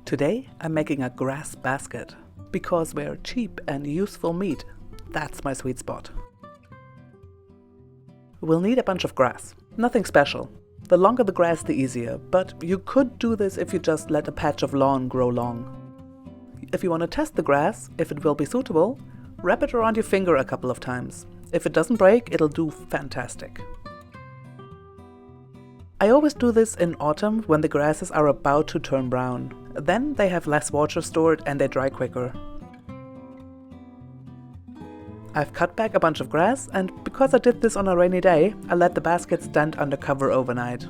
Today I'm making a grass basket, because we're cheap and useful meat. That's my sweet spot. We'll need a bunch of grass, nothing special. The longer the grass the easier, but you could do this if you just let a patch of lawn grow long. If you want to test the grass, if it will be suitable, wrap it around your finger a couple of times. If it doesn't break, it'll do fantastic. I always do this in autumn when the grasses are about to turn brown. Then they have less water stored and they dry quicker. I've cut back a bunch of grass, and because I did this on a rainy day, I let the basket stand under cover overnight.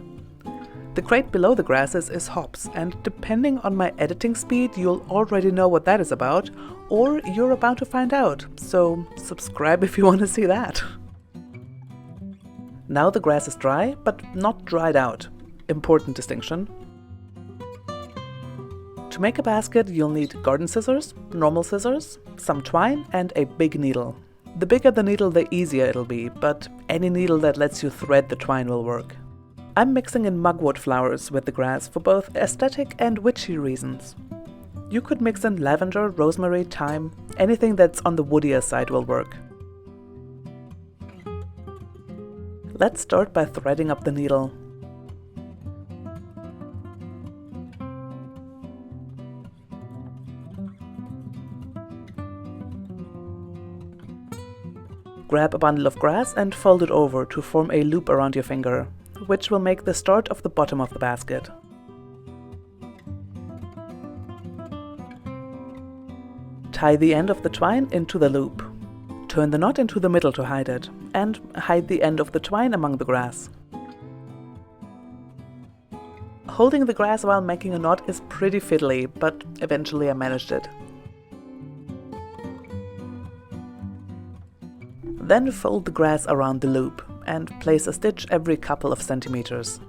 The crate below the grasses is hops, and depending on my editing speed, you'll already know what that is about, or you're about to find out, so subscribe if you want to see that. Now the grass is dry, but not dried out. Important distinction. To make a basket, you'll need garden scissors, normal scissors, some twine, and a big needle. The bigger the needle, the easier it'll be, but any needle that lets you thread the twine will work. I'm mixing in mugwort flowers with the grass for both aesthetic and witchy reasons. You could mix in lavender, rosemary, thyme, anything that's on the woodier side will work. Let's start by threading up the needle. Grab a bundle of grass and fold it over to form a loop around your finger, which will make the start of the bottom of the basket. Tie the end of the twine into the loop. Turn the knot into the middle to hide it, and hide the end of the twine among the grass. Holding the grass while making a knot is pretty fiddly, but eventually I managed it. Then fold the grass around the loop and place a stitch every couple of centimeters.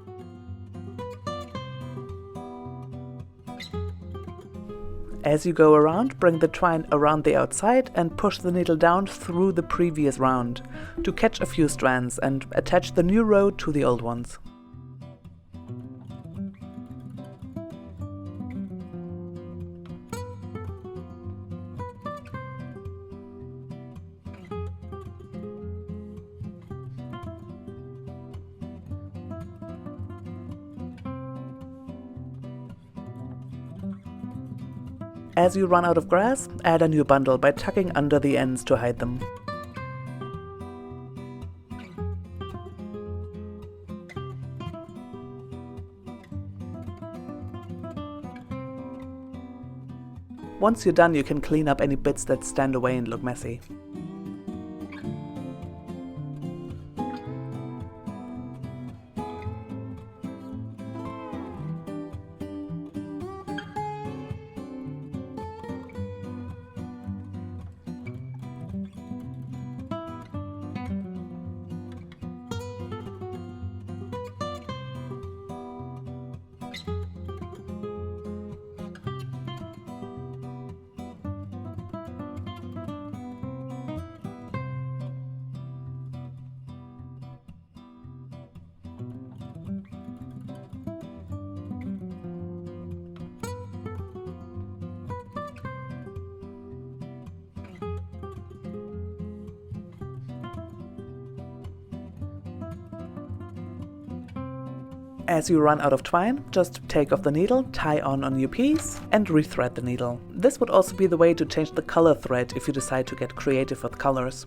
As you go around, bring the twine around the outside and push the needle down through the previous round to catch a few strands and attach the new row to the old ones. As you run out of grass, add a new bundle by tucking under the ends to hide them. Once you're done, you can clean up any bits that stand away and look messy. As you run out of twine, just take off the needle, tie on a new piece, and rethread the needle. This would also be the way to change the color thread if you decide to get creative with colors.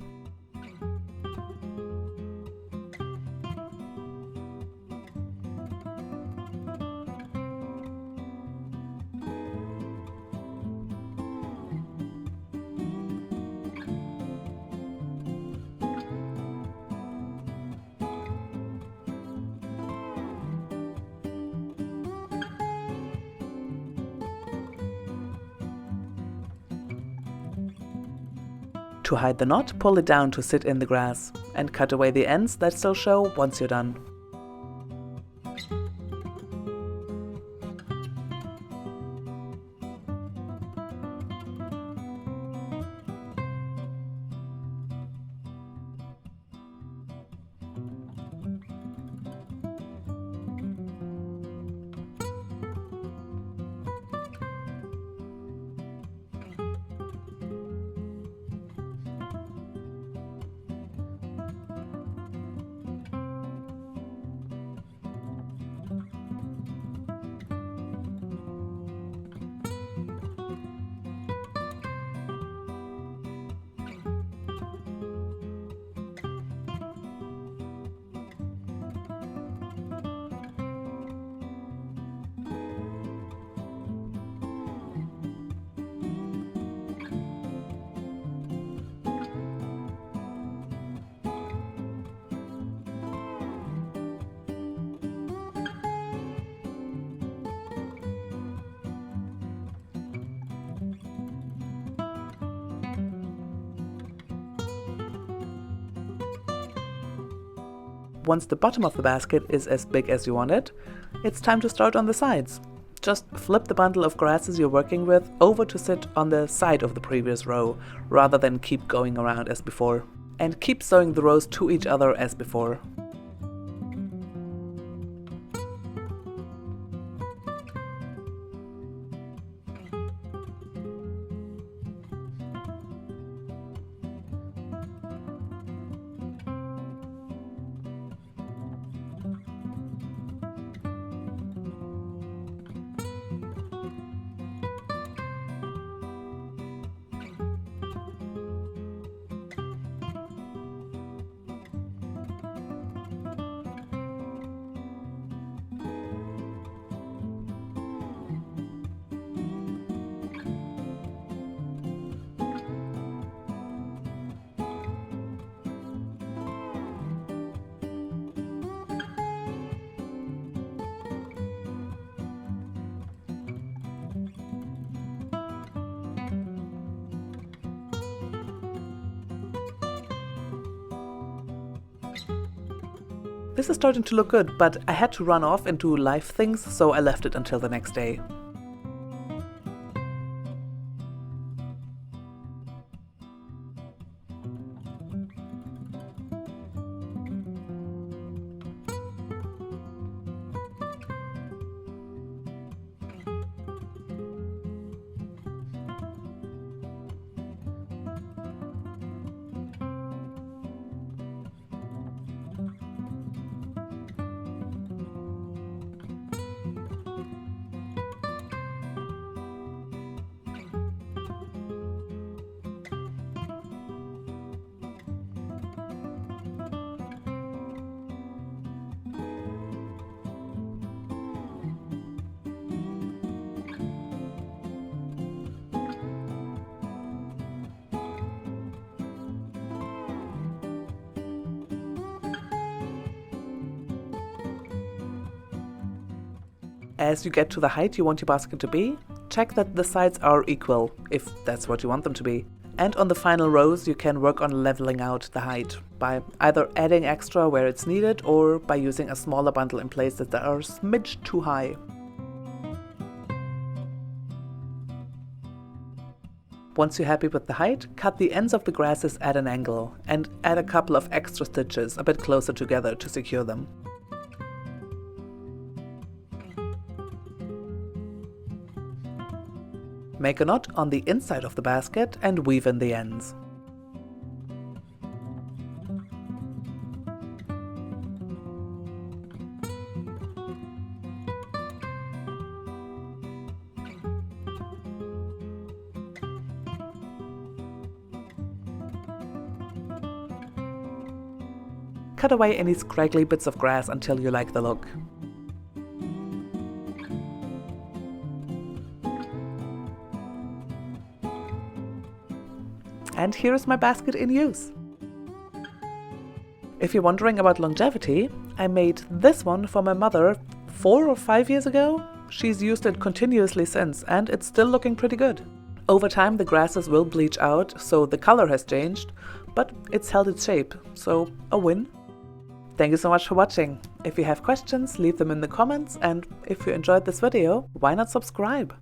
To hide the knot, pull it down to sit in the grass, and cut away the ends that still show once you're done. once the bottom of the basket is as big as you want it, it's time to start on the sides. Just flip the bundle of grasses you're working with over to sit on the side of the previous row, rather than keep going around as before. And keep sewing the rows to each other as before. This is starting to look good, but I had to run off and do live things, so I left it until the next day. As you get to the height you want your basket to be, check that the sides are equal, if that's what you want them to be. And on the final rows you can work on leveling out the height, by either adding extra where it's needed or by using a smaller bundle in places that are a smidge too high. Once you're happy with the height, cut the ends of the grasses at an angle and add a couple of extra stitches a bit closer together to secure them. Make a knot on the inside of the basket and weave in the ends. Cut away any scraggly bits of grass until you like the look. And here is my basket in use. If you're wondering about longevity, I made this one for my mother 4 or 5 years ago. She's used it continuously since, and it's still looking pretty good. Over time the grasses will bleach out, so the color has changed, but it's held its shape, so a win. Thank you so much for watching. If you have questions, leave them in the comments, and if you enjoyed this video, why not subscribe?